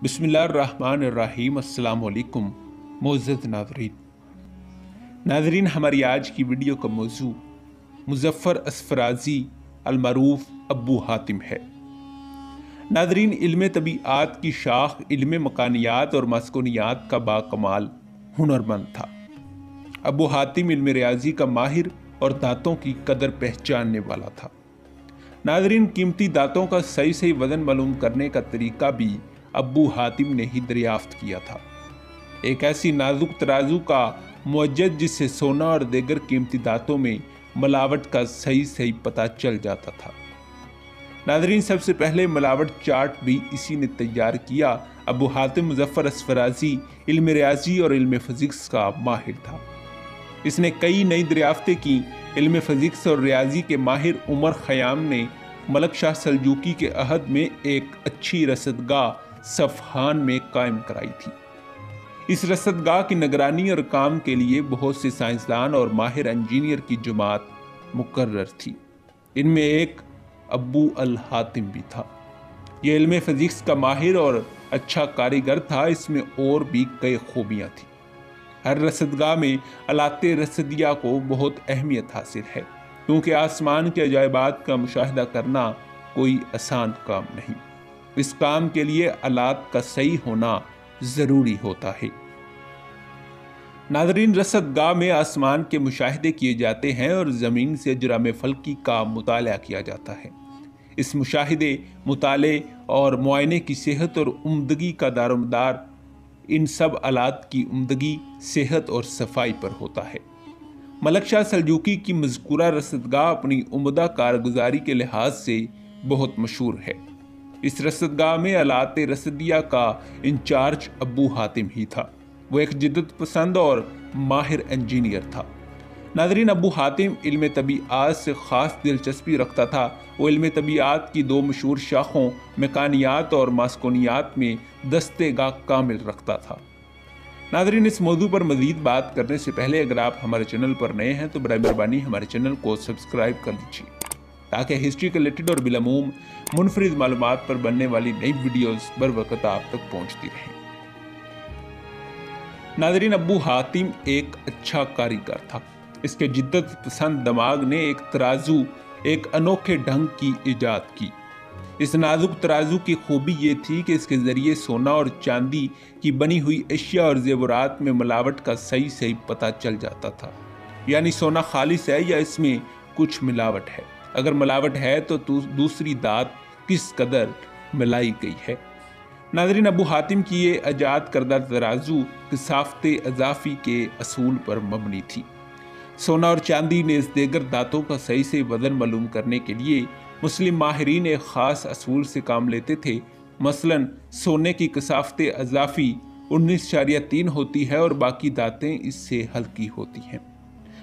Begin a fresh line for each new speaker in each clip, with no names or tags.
बिस्मिल्लाहिर्रहमानिर्रहीम। अस्सलाम वालेकुम मुअज़्ज़ज़ नाज़रीन, हमारी आज की वीडियो का मौजू मुज़फ़्फ़र अस्फ़राज़ी अलमरूफ़ अब्बू हातिम है। नाज़रीन, इल्म तबीआत की शाख इल्म मकानियात और मस्कुनियात का बाकमाल हुनरमंद था। अब्बू हातिम इल्म रियाज़ी का माहिर और दांतों की कदर पहचानने वाला था। नाज़रीन, कीमती दांतों का सही वज़न मालूम करने का तरीका भी अब्बू हातिम ने ही दरियाफ्त किया था। एक ऐसी नाजुक तराजू का मुअज्जज जिससे सोना और दीगर कीमती दांतों में मिलावट का सही पता चल जाता था। नाज़रीन, सबसे पहले मिलावट चार्ट भी इसी ने तैयार किया। अब्बू हातिम मुज़फ़्फ़र अस्फ़राज़ी इल्म रियाज़ी और इल्म फ़िज़िक्स का माहिर था। इसने कई नई दरियाफ्तें की। इल्म फ़िज़िक्स और रियाज़ी के माहिर उमर ख़याम ने मलक शाह सल्जूकी के अहद में एक अच्छी रसदगाह सफ़हान में कायम कराई थी। इस रसदगाह की निगरानी और काम के लिए बहुत से साइंसदान और माहिर इंजीनियर की जमात मुकर्रर थी। इनमें एक अब्बू अल हातिम भी था। ये इल्म फ़िज़िक्स का माहिर और अच्छा कारीगर था। इसमें और भी कई खूबियाँ थी। हर रसदगाह में अलाते रसदिया को बहुत अहमियत हासिल है, क्योंकि आसमान के अजायबात का मुशाहिदा करना कोई आसान काम नहीं। इस काम के लिए आलात का सही होना ज़रूरी होता है। नाज़रीन, रसदगाह में आसमान के मुशाहिदे किए जाते हैं और ज़मीन से जुराम फल्की का मुताला किया जाता है। इस मुशाहिदे, मुताले और मुआयने की सेहत और उम्दगी का दारोमदार इन सब आलात की उम्दगी, सेहत और सफाई पर होता है। मलक शाह सल्जूकी की मज़कूरा रसदगाह अपनी उम्दा कारगुजारी के लिहाज से बहुत मशहूर है। इस रसदगाह में आलाते रसदिया का इंचार्ज अब्बू हातिम ही था। वो एक जिद्दत पसंद और माहिर इंजीनियर था। नाज़रीन, अब्बू हातिम इल्म तबीआत से ख़ास दिलचस्पी रखता था। वो इल्म तबीआत की दो मशहूर शाखों मेकानियात और मास्कोनियात में दस्तेगा कामिल रखता था। नाज़रीन, इस मौजू पर मज़ीद बात करने से पहले अगर आप हमारे चैनल पर नए हैं तो बराए मेहरबानी हमारे चैनल को सब्सक्राइब कर लीजिए, ताकि हिस्ट्री के रिलेटेड और बिलमूम मुनफरिद मालूमात पर बनने वाली नई वीडियोस बर वक़्त आप तक पहुँचती रहें। नाज़रीन, अब्बू हातिम एक अच्छा कारीगर था। इसके जिद्दत पसंद दिमाग ने एक तराजू, एक अनोखे ढंग की ईजाद की। इस नाजुक तराजू की खूबी ये थी कि इसके ज़रिए सोना और चांदी की बनी हुई अशिया और ज़ेवरात में मिलावट का सही पता चल जाता था। यानी सोना खालिस है या इसमें कुछ मिलावट है। अगर मिलावट है तो दूसरी दात किस कदर मिलाई गई है। नाज़रीन, अब्बू हातिम की ये इजाद करदा तराजू किसाफ़त अज़ाफ़ी के असूल पर मबनी थी। सोना और चांदी ने इस दीगर दातों का सही वज़न मालूम करने के लिए मुस्लिम माहिरीन एक ख़ास असूल से काम लेते थे। मसलन सोने की किसाफ़त अज़ाफ़ी 19.3 होती है और बाकी दातें इससे हल्की होती हैं।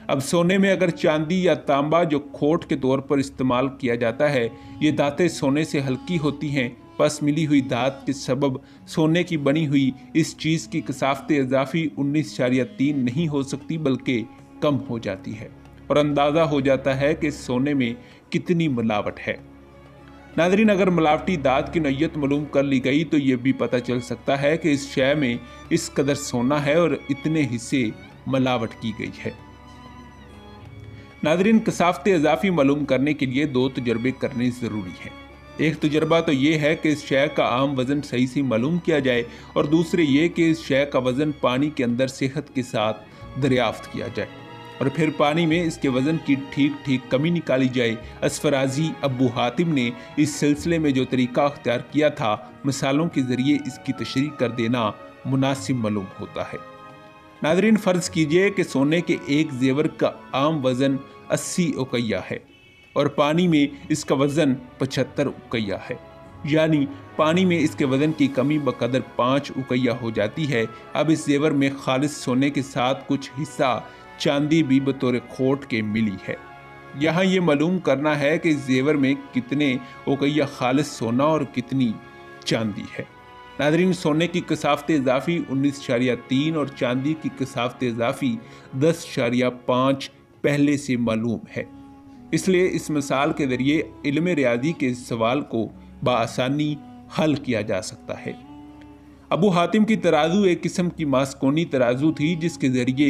अब सोने में अगर चांदी या तांबा जो खोट के तौर पर इस्तेमाल किया जाता है, ये दातें सोने से हल्की होती हैं, बस मिली हुई दात के सबब सोने की बनी हुई इस चीज़ की किसाफ़त अज़ाफ़ी 19.3 नहीं हो सकती, बल्कि कम हो जाती है और अंदाज़ा हो जाता है कि सोने में कितनी मिलावट है। नाज़रीन, अगर मिलावटी दात की नौइयत मालूम कर ली गई तो ये भी पता चल सकता है कि इस शय में इस कदर सोना है और इतने हिस्से मिलावट की गई है। नाज़रीन, किसाफ़त अज़ाफ़ी मालूम करने के लिए दो तजर्बे करने ज़रूरी हैं। एक तजर्बा तो ये है कि इस शय का आम वज़न सही से मालूम किया जाए और दूसरे ये कि इस शय का वज़न पानी के अंदर सेहत के साथ दरियाफ्त किया जाए और फिर पानी में इसके वज़न की ठीक कमी निकाली जाए। अस्फ़राज़ी अब्बू हातिम ने इस सिलसिले में जो तरीका अख्तियार किया था, मिसालों के ज़रिए इसकी तशरीह कर देना मुनासिब मालूम होता है। नाज़रीन, फ़र्ज़ कीजिए कि सोने के एक जेवर का आम वज़न 80 उकैया है और पानी में इसका वज़न 75 उकैया है। यानी पानी में इसके वज़न की कमी बकदर 5 उकैया हो जाती है। अब इस जेवर में खालिस सोने के साथ कुछ हिस्सा चांदी भी बतौर खोट के मिली है। यहाँ ये मालूम करना है कि इस जेवर में कितने उकैया खालिस सोना और कितनी चांदी है। नाज़रीन, सोने की किसाफ़त अज़ाफ़ी 19.3 और चांदी की किसाफ़त अज़ाफ़ी 10.5 पहले से मालूम है। इसलिए इस मिसाल के ज़रिए इल्म रियाज़ी के सवाल को बआसानी हल किया जा सकता है। ابو حاتم کی ترازو ایک قسم کی ماسکونی ترازو تھی جس کے ذریعے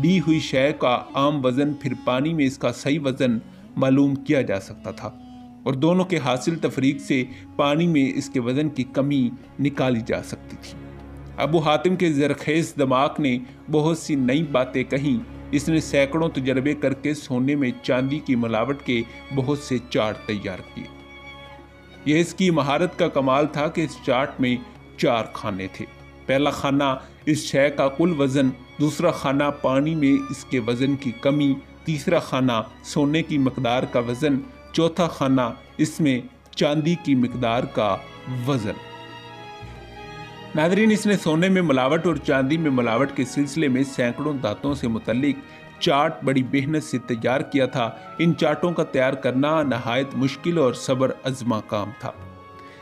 دی ہوئی شے کا عام وزن پھر پانی میں اس کا صحیح وزن معلوم کیا جا سکتا تھا اور دونوں کے حاصل تفریق سے پانی میں اس کے وزن کی کمی نکالی جا سکتی تھی۔ ابو حاتم کے زرخیز دماغ نے بہت سی نئی باتیں کہیں۔ اس نے سینکڑوں تجربے کر کے سونے میں چاندی کی ملاوٹ کے بہت سے چارٹ تیار کیے۔ یہ اس کی مہارت کا کمال تھا کہ اس چارٹ میں 4 خانے تھے۔ پہلا خانہ اس شے کا کل وزن، دوسرا خانہ پانی میں اس کے وزن کی کمی، تیسرا خانہ سونے کی مقدار کا وزن، چوتھا خانہ اس میں چاندی کی مقدار کا وزن۔ ناظرین، اس نے سونے میں ملاوٹ اور چاندی میں ملاوٹ کے سلسلے میں سینکڑوں دھاتوں سے متعلق چارٹ بڑی محنت سے تیار کیا تھا۔ ان چارٹوں کا تیار کرنا نہایت مشکل اور صبر آزما کام تھا۔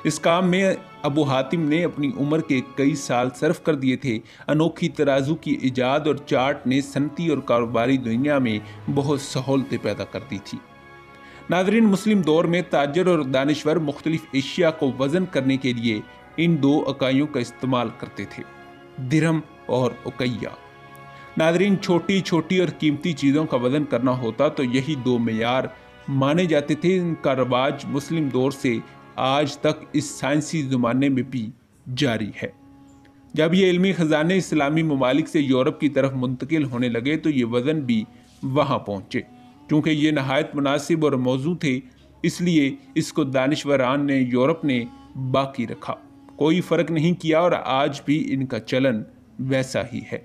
اس کام میں ابو حاتم نے اپنی عمر کے کئی سال صرف کر دیے تھے۔ انوکھی ترازو کی ایجاد اور چارٹ نے صنعتی اور کاروباری دنیا میں بہت سہولتیں پیدا کر دی تھی۔ ناظرین، مسلم دور میں تاجر اور دانشور مختلف اشیاء کو وزن کرنے کے لیے ان 2 اکائیوں کا استعمال کرتے تھے، درہم اور اکیہ۔ ناظرین، چھوٹی چھوٹی اور قیمتی چیزوں کا وزن کرنا ہوتا تو یہی 2 معیار مانے جاتے تھے۔ ان کا رواج مسلم دور سے آج تک اس سائنسی زمانے میں بھی جاری ہے۔ جب یہ علمی خزانے اسلامی ممالک سے یورپ کی طرف منتقل ہونے لگے تو یہ وزن بھی وہاں پہنچے۔ چونکہ یہ نہایت مناسب اور موزوں تھے، اس لیے اس کو دانشوران نے یورپ نے باقی رکھا، کوئی فرق نہیں کیا اور آج بھی ان کا چلن ویسا ہی ہے۔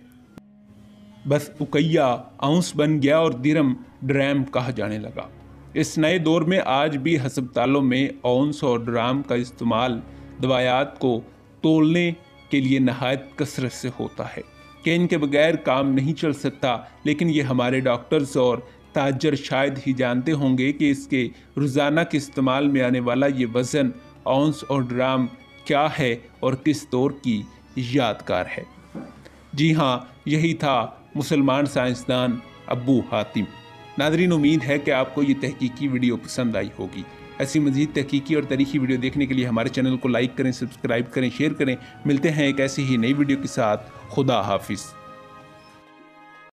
بس اکیہ اونس بن گیا اور درہم ڈرام کہا جانے لگا۔ اس نئے دور میں آج بھی ہسپتالوں میں اونس اور ڈرام کا استعمال دوائیات کو تولنے کے لیے نہایت کثرت سے ہوتا ہے کہ ان کے بغیر کام نہیں چل سکتا، لیکن یہ ہمارے ڈاکٹرز اور تاجر شاید ہی جانتے ہوں گے کہ اس کے روزانہ کے استعمال میں آنے والا یہ وزن اونس اور ڈرام کیا ہے اور کس دور کی یادگار ہے۔ جی ہاں، یہی تھا مسلمان سائنسدان ابو حاتم۔ ناظرین، امید ہے کہ آپ کو یہ تحقیقی ویڈیو پسند آئی ہوگی۔ ایسی مزید تحقیقی اور تاریخی ویڈیو دیکھنے کے لیے ہمارے چینل کو لائک کریں، سبسکرائب کریں، شیئر کریں۔ ملتے ہیں ایک ایسی ہی نئی ویڈیو کے ساتھ۔ خدا حافظ۔